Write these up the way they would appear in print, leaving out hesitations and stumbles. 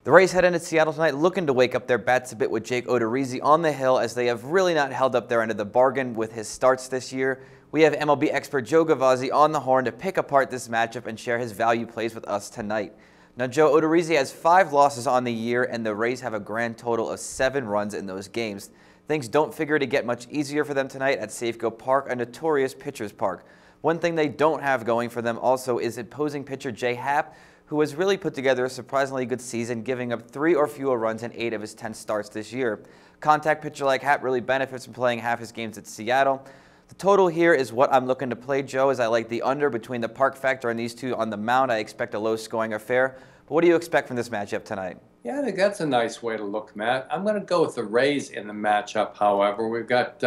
The Rays head into Seattle tonight looking to wake up their bats a bit with Jake Odorizzi on the hill, as they have really not held up their end of the bargain with his starts this year. We have MLB expert Joe Gavazzi on the horn to pick apart this matchup and share his value plays with us tonight. Now, Joe, Odorizzi has 5 losses on the year, and the Rays have a grand total of 7 runs in those games. Things don't figure to get much easier for them tonight at Safeco Park, a notorious pitcher's park. One thing they don't have going for them also is opposing pitcher Jay Happ, who has really put together a surprisingly good season, giving up 3 or fewer runs in 8 of his 10 starts this year. Contact pitcher like Happ really benefits from playing half his games at Seattle. The total here is what I'm looking to play, Joe, as I like the under between the park factor and these two on the mound. I expect a low-scoring affair. But what do you expect from this matchup tonight? Yeah, I think that's a nice way to look, Matt. I'm going to go with the Rays in the matchup, however. We've got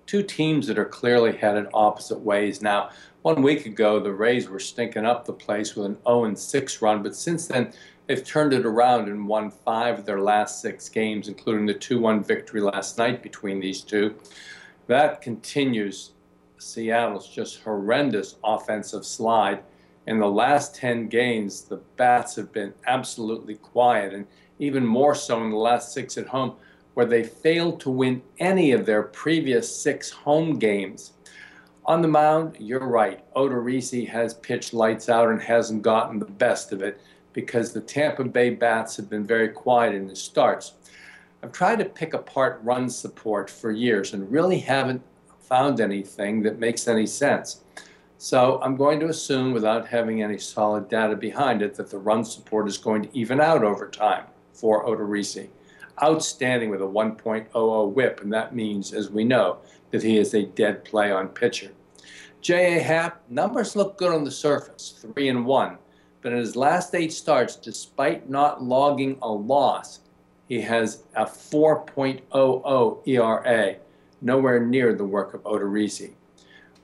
two teams that are clearly headed opposite ways now. 1 week ago, the Rays were stinking up the place with an 0-6 run, but since then, they've turned it around and won 5 of their last 6 games, including the 2-1 victory last night between these two. That continues Seattle's just horrendous offensive slide. In the last 10 games, the bats have been absolutely quiet, and even more so in the last 6 at home, where they failed to win any of their previous 6 home games. On the mound, you're right. Odorizzi has pitched lights out and hasn't gotten the best of it because the Tampa Bay bats have been very quiet in his starts. I've tried to pick apart run support for years and really haven't found anything that makes any sense. So I'm going to assume, without having any solid data behind it, that the run support is going to even out over time for Odorizzi. Outstanding with a 1.00 whip, and that means, as we know, that he is a dead play on pitcher. J.A. Happ, numbers look good on the surface, 3-1, but in his last 8 starts, despite not logging a loss, he has a 4.00 ERA, nowhere near the work of Odorizzi.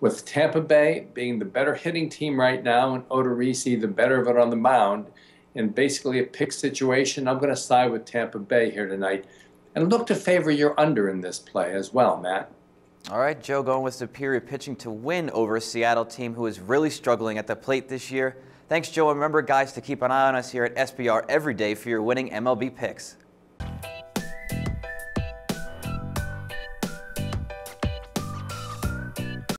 With Tampa Bay being the better hitting team right now and Odorizzi the better of it on the mound, in basically a pick situation, I'm going to side with Tampa Bay here tonight and look to favor your under in this play as well, Matt. All right, Joe, going with superior pitching to win over a Seattle team who is really struggling at the plate this year. Thanks, Joe. And remember, guys, to keep an eye on us here at SBR every day for your winning MLB picks.